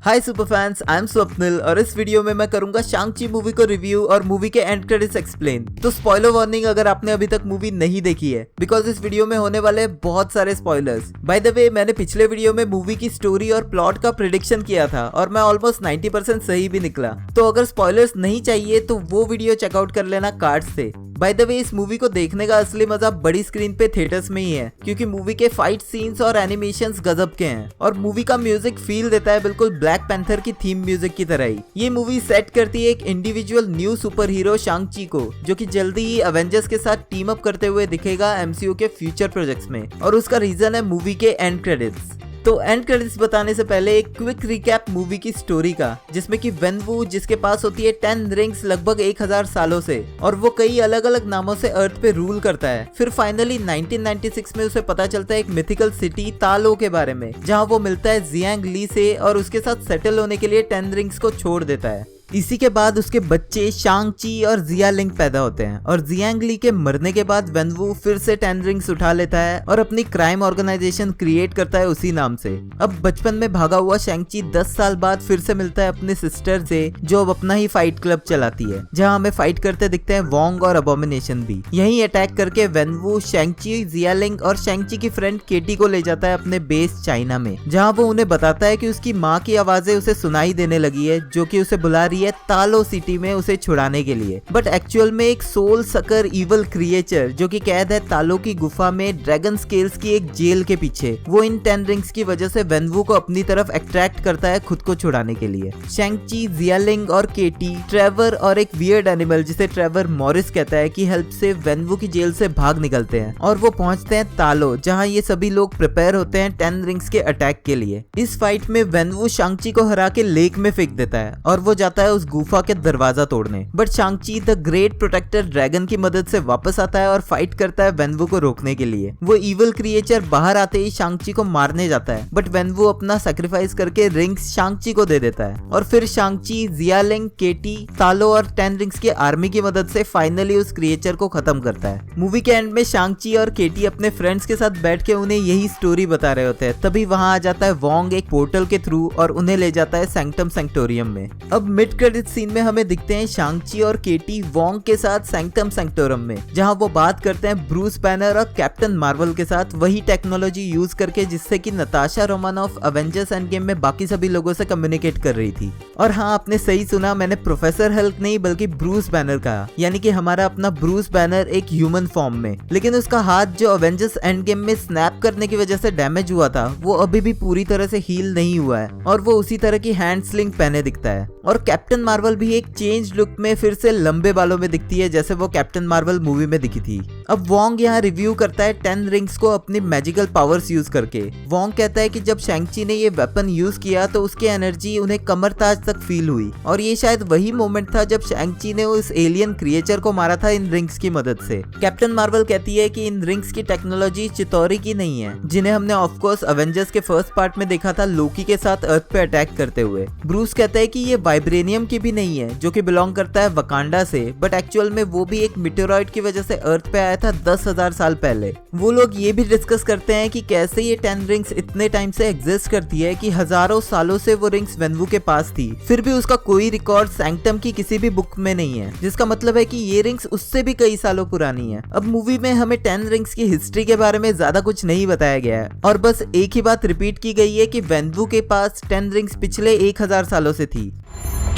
Hi super fans, I am Swapnil और इस video में मैं करूंगा शांग-ची मूवी को रिव्यू और मूवी के एंड क्रेडिट्स एक्सप्लेन। तो स्पॉइलर वार्निंग अगर आपने अभी तक मूवी नहीं देखी है, बिकॉज इस वीडियो में होने वाले बहुत सारे स्पॉयलर्स। बाय द वे, मैंने पिछले वीडियो में मूवी की स्टोरी और प्लॉट का प्रेडिक्शन किया था और मैं ऑलमोस्ट 90% सही भी निकला। तो अगर स्पॉयलर्स नहीं चाहिए तो वो वीडियो चेकआउट कर लेना कार्ड से। बाय द वे, इस मूवी को देखने का असली मजा बड़ी स्क्रीन पे थिएटर्स में ही है, क्योंकि मूवी के फाइट सीन्स और एनिमेशंस गजब के हैं और मूवी का म्यूजिक फील देता है बिल्कुल ब्लैक पैंथर की थीम म्यूजिक की तरह ही। ये मूवी सेट करती है एक इंडिविजुअल न्यू सुपर हीरो शांग-ची को, जो कि जल्दी ही अवेंजर्स के साथ टीम अप करते हुए दिखेगा एमसीयू के फ्यूचर प्रोजेक्ट्स में, और उसका रीजन है मूवी के एंड क्रेडिट्स। तो एंड क्रेडिट्स बताने से पहले एक क्विक रिकैप मूवी की स्टोरी का, जिसमें कि वेनवू, जिसके पास होती है 10 रिंग्स लगभग 1000 सालों से, और वो कई अलग अलग नामों से अर्थ पे रूल करता है। फिर फाइनली 1996 में उसे पता चलता है एक मिथिकल सिटी तालो के बारे में, जहाँ वो मिलता है जियांग ली से और उसके साथ सेटल होने के लिए 10 रिंग्स को छोड़ देता है। इसी के बाद उसके बच्चे शांग-ची और जियालिंग पैदा होते हैं, और जियांग ली के मरने के बाद वेनवू फिर से 10 रिंग्स उठा लेता है और अपनी क्राइम ऑर्गेनाइजेशन क्रिएट करता है उसी नाम से। अब बचपन में भागा हुआ शांग-ची 10 साल बाद फिर से मिलता है अपने सिस्टर से, जो अब अपना ही फाइट क्लब चलाती है, जहां हमें फाइट करते दिखते हैं वोंग और अबोमिनेशन भी। यहीं अटैक करके वेनवू शांग-ची, जियालिंग और शांग-ची की फ्रेंड केटी को ले जाता है अपने बेस चाइना में, जहाँ वो उन्हें बताता है कि उसकी माँ की आवाजें उसे सुनाई देने लगी है, जो कि उसे बुला रही है तालो सिटी में उसे छुड़ाने के लिए। बट एक्चुअल में एक सोल सकर इवल क्रिएचर, जो कि कैद है तालो की गुफा में ड्रैगन स्केल्स की एक जेल के पीछे, वो इन 10 रिंग्स की वजह से वेनवू को अपनी तरफ अट्रैक्ट करता है खुद को छुड़ाने के लिए। शांग-ची, जियालिंग और केटी, ट्रेवर और एक वियर्ड एनिमल जिसे ट्रेवर मॉरिस कहता है की हेल्प से वेनवू की जेल से भाग निकलते हैं, और वो पहुंचते हैं तालो, जहां ये सभी लोग प्रिपेयर होते हैं 10 रिंग्स के अटैक के लिए। इस फाइट में वेनवू शांग-ची को हरा के लेक में फेंक देता है और वो जाता है उस गुफा के दरवाजा तोड़ने। But Shang Chi the great protector dragon की मदद से वापस आता है और फाइट करता है वेनवू को रोकने के लिए। वो इविल क्रिएचर बाहर आते ही शांग-ची को मारने जाता है, बट वेनवू अपना सैक्रिफाइस करके रिंग्स शांग-ची को दे देता है, और फिर शांग-ची, जियालिंग, केटी, तालो और 10 रिंग्स की आर्मी की मदद से फाइनली उस क्रिएचर को खत्म करता है। मूवी के एंड में शांग-ची और केटी अपने फ्रेंड्स के साथ बैठ के उन्हें यही स्टोरी बता रहे होते हैं। तभी वहां आ जाता है वोंग एक पोर्टल के थ्रू और उन्हें ले जाता है सैंक्टम सैंक्टोरियम में। अब मिड क्रेडिट सीन में हमें दिखते हैं शांग-ची और केटी वोंग के साथ सैंक्टम सैंक्टोरम में, जहां वो बात करते हैं ब्रूस बैनर और कैप्टन मार्वल के साथ वही टेक्नोलॉजी यूज करके जिससे कि Natasha Romanoff Avengers end game में बाकी सभी लोगों से कम्युनिकेट कर रही थी। और हाँ, आपने सही सुना, मैंने प्रोफेसर हल्क नहीं बल्कि ब्रूस बैनर कहा, यानी कि हमारा अपना ब्रूस बैनर एक ह्यूमन फॉर्म में। लेकिन उसका हाथ जो अवेंजर्स एंड गेम में स्नैप करने की वजह से डैमेज हुआ था, वो अभी भी पूरी तरह से हील नहीं हुआ है और वो उसी तरह की हैंड स्लिंग पहने दिखता है। और कैप्टन मार्वल भी एक चेंज लुक में फिर से लंबे बालों में दिखती है, जैसे वो कैप्टन मार्वल मूवी में दिखी थी। अब वोंग यहाँ रिव्यू करता है 10 रिंग्स को अपनी मैजिकल पावर्स यूज करके। वोंग कहता है कि जब शांग-ची ने ये वेपन यूज किया तो उसकी एनर्जी उन्हें कमर ताज तक फील हुई, और ये शायद वही मोमेंट था जब शांग-ची ने उस एलियन क्रिएचर को मारा था इन रिंग्स की मदद से। कैप्टन मार्वल कहती है कि इन रिंग्स की टेक्नोलॉजी चितौरी की नहीं है, जिन्हें हमने ऑफकोर्स अवेंजर्स के फर्स्ट पार्ट में देखा था लोकी के साथ अर्थ पे अटैक करते हुए। ब्रूस कहता है कि ये वाइब्रेनियम की भी नहीं है, जो कि बिलोंग करता है वकांडा से, बट एक्चुअल में वो भी एक मीटेरॉइड की वजह से अर्थ पे आया था 10,000 साल पहले। वो लोग ये भी डिस्कस करते हैं कि कैसे ये 10 रिंग्स इतने टाइम से एग्जिस्ट करती है कि हजारों सालों से वो रिंग्स वेनवू के पास थी, फिर भी उसका कोई रिकॉर्ड सैंक्टम की किसी भी बुक में नहीं है, जिसका मतलब है कि ये रिंग्स उससे भी कई सालों पुरानी है। अब मूवी में हमें 10 रिंग्स की हिस्ट्री के बारे में ज्यादा कुछ नहीं बताया गया है, और बस एक ही बात रिपीट की गई है कि वेनवू के पास 10 रिंग्स पिछले 1000 सालों से थी।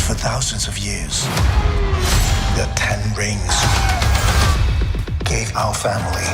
For thousands of years, the 10 rings gave our family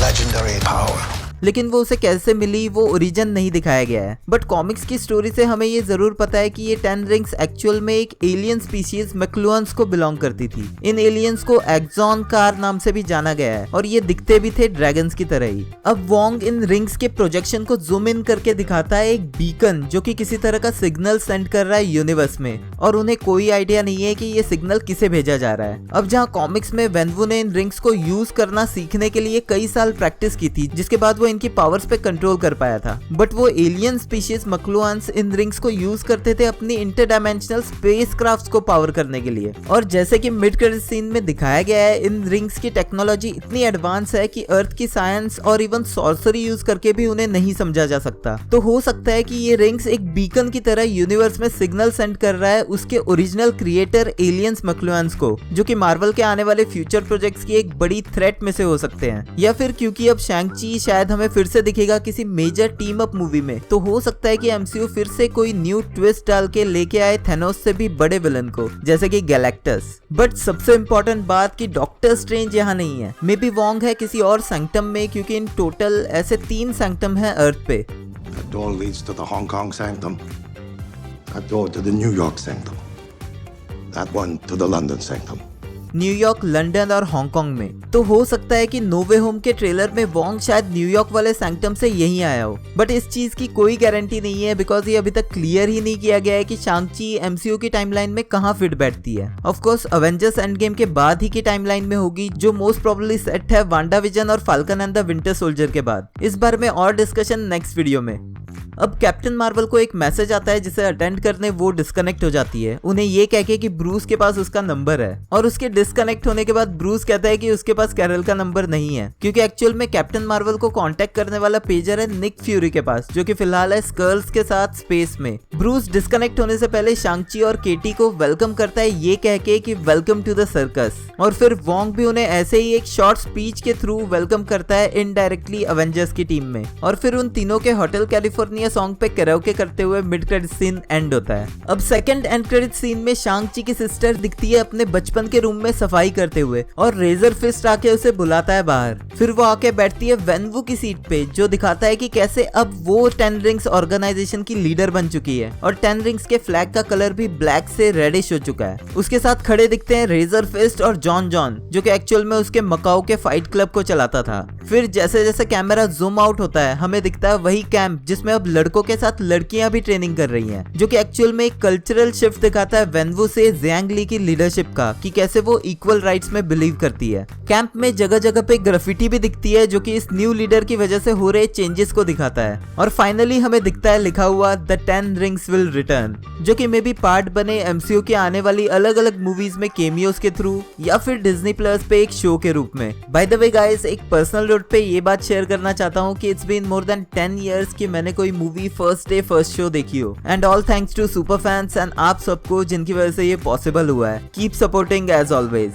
legendary power. लेकिन वो उसे कैसे मिली वो ओरिजिन नहीं दिखाया गया है, बट कॉमिक्स की स्टोरी से हमें ये जरूर पता है कि ये 10 रिंग्स एक्चुअल में एक एलियन स्पीशीज मैक्लुअन्स को बिलोंग करती थी। इन एलियंस को एक्सॉन कार नाम से भी जाना गया है, और ये दिखते भी थे ड्रैगन्स की तरह ही। अब वोंग इन रिंग्स के प्रोजेक्शन को जूम इन करके दिखाता है एक बीकन, जो कि किसी तरह का सिग्नल सेंड कर रहा है यूनिवर्स में, और उन्हें कोई आइडिया नहीं है कि ये सिग्नल किसे भेजा जा रहा है। अब जहाँ कॉमिक्स में वेनवू ने इन रिंग्स को यूज करना सीखने के लिए कई साल प्रैक्टिस की थी, जिसके बाद वो इनकी पावर्स पे कंट्रोल कर पाया था। बट वो एलियन स्पीशीज मक्लुआन्स इन रिंग्स को यूज करते थे अपनी इंटरडायमेंशनल स्पेसक्राफ्ट्स को पावर करने के लिए। और जैसे कि मिड क्रेडिट सीन में दिखाया गया है, इन रिंग्स की टेक्नोलॉजी इतनी एडवांस है कि अर्थ की साइंस और इवन सॉर्सरी यूज करके भी उन्हें नहीं समझा जा सकता। तो हो सकता है कि ये रिंग्स एक बीकन की तरह यूनिवर्स में सिग्नल सेंड कर रहा है उसके ओरिजिनल क्रिएटर एलियंस मक्लुआन्स को, जो कि मार्वल के आने वाले फ्यूचर प्रोजेक्ट्स की एक बड़ी थ्रेट में से हो सकते हैं। या फिर क्योंकि अब शैंग-ची शायद हमें फिर से दिखेगा किसी मेजर टीम अप मूवी में, तो हो सकता है कि एमसीयू फिर से कोई न्यू ट्विस्ट डाल के लेके आए थेनोस से भी बड़े विलन को, जैसे कि गैलेक्टस। बट सबसे इंपॉर्टेंट बात कि डॉक्टर स्ट्रेंज यहाँ नहीं है, मे बी वोंग है किसी और सैंक्टम में, क्योंकि इन टोटल ऐसे 3 सैंक्टम है अर्थ पे। That door leads to the Hong Kong sanctum. That door to the New York sanctum. That one to the London sanctum. New York, London और हांगकांग में। तो हो सकता है कि नो वे होम के ट्रेलर में वोंग शायद न्यूयॉर्क वाले सैंक्टम से यहीं आया हो। बट इस चीज की कोई गारंटी नहीं है, बिकॉज ये अभी तक क्लियर ही नहीं किया गया है कि शांग-ची एमसीयू की टाइमलाइन में कहाँ फिट बैठती है। Of course Avengers end game के बाद ही की टाइमलाइन में होगी, जो मोस्ट प्रोबेबली सेट है वांडा विजन और falcon and the winter soldier के बाद। इस बारे में और डिस्कशन नेक्स्ट वीडियो में। अब कैप्टन मार्वल को एक मैसेज आता है जिसे अटेंड करने वो डिस्कनेक्ट हो जाती है, उन्हें ये कह के कि ब्रूस के पास उसका नंबर है। और उसके डिस्कनेक्ट होने के बाद ब्रूस कहता है कि उसके पास कैरल का नंबर नहीं है, क्योंकि एक्चुअल में कैप्टन मार्वल को कांटेक्ट करने वाला पेजर है निक फ्यूरी के पास, जो कि फिलहाल है स्कर्ल्स के साथ स्पेस में। ब्रूस डिस्कनेक्ट होने से पहले शांग-ची और केटी को वेलकम करता है ये कह के कि वेलकम टू द सर्कस, और फिर वोंग भी उन्हें ऐसे ही एक शॉर्ट स्पीच के थ्रू वेलकम करता है इनडायरेक्टली अवेंजर्स की टीम में। और फिर उन तीनों के होटल कैलिफोर्निया सॉन्ग पे कैरोके करते हुए मिड क्रेडिट सीन एंड होता है। अब सेकंड एंड क्रेडिट सीन में शांग-ची की सिस्टर दिखती है अपने बचपन के रूम में सफाई करते हुए, और रेजर फिस्ट आके उसे बुलाता है बाहर। फिर वो आके बैठती है वेनवू की सीट पे, जो दिखाता है कि कैसे अब वो 10 रिंग्स ऑर्गेनाइजेशन की लीडर बन चुकी है, और 10 रिंग्स के फ्लैग का कलर भी ब्लैक से रेडिश हो चुका है। उसके साथ खड़े दिखते हैं रेजर फिस्ट और जॉन, जो कि एक्चुअल में उसके मकाओ के फाइट क्लब को चलाता था। फिर जैसे जैसे कैमरा जूम आउट होता है, हमें दिखता है वही कैंप जिसमें अब लड़कों के साथ लड़कियां भी ट्रेनिंग कर रही हैं, जो कि एक्चुअल में एक कल्चरल शिफ्ट दिखाता है वेनवू से ज़ियांग ली की लीडरशिप का, कि कैसे वो इक्वल राइट्स में बिलीव करती है। कैंप में जगह जगह पे ग्राफिटी भी दिखती है, जो कि इस न्यू लीडर की वजह से हो रहे चेंजेस को दिखाता है। और फाइनली हमें दिखता है लिखा हुआ द 10 रिंग्स विल रिटर्न, जो कि मे बी पार्ट बने एमसीयू के आने वाली अलग अलग मूवीज में केमियोस के थ्रू, या फिर डिज्नी प्लस पे एक शो के रूप में। बाय द वे गाइस, एक पर्सनल नोट पे ये बात शेयर करना चाहता हूँ कि it's been more than 10 years कि मैंने कोई movie first day first show देखी हो, and all thanks to super fans and आप सबको जिनकी वजह से ये पॉसिबल हुआ है। Keep supporting as always.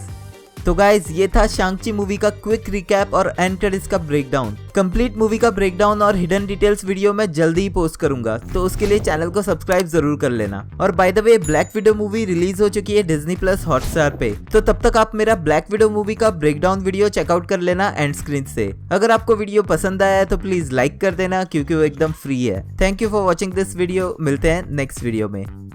तो गाइज, ये था शांग-ची मूवी का क्विक रिकैप और एंड क्रेडिट्स का ब्रेकडाउन। कंप्लीट मूवी का ब्रेकडाउन और हिडन डिटेल्स वीडियो मैं जल्दी ही पोस्ट करूंगा, तो उसके लिए चैनल को सब्सक्राइब जरूर कर लेना। और bye the way, black window movie release हो चुकी है डिज्नी प्लस हॉटस्टार पे, तो तब तक आप मेरा ब्लैक विडो मूवी का ब्रेकडाउन वीडियो चेकआउट कर लेना एंड स्क्रीन से। अगर आपको वीडियो पसंद आया है तो प्लीज लाइक कर देना, क्योंकि वो एकदम फ्री है। Thank you for watching this video, मिलते हैं नेक्स्ट वीडियो में।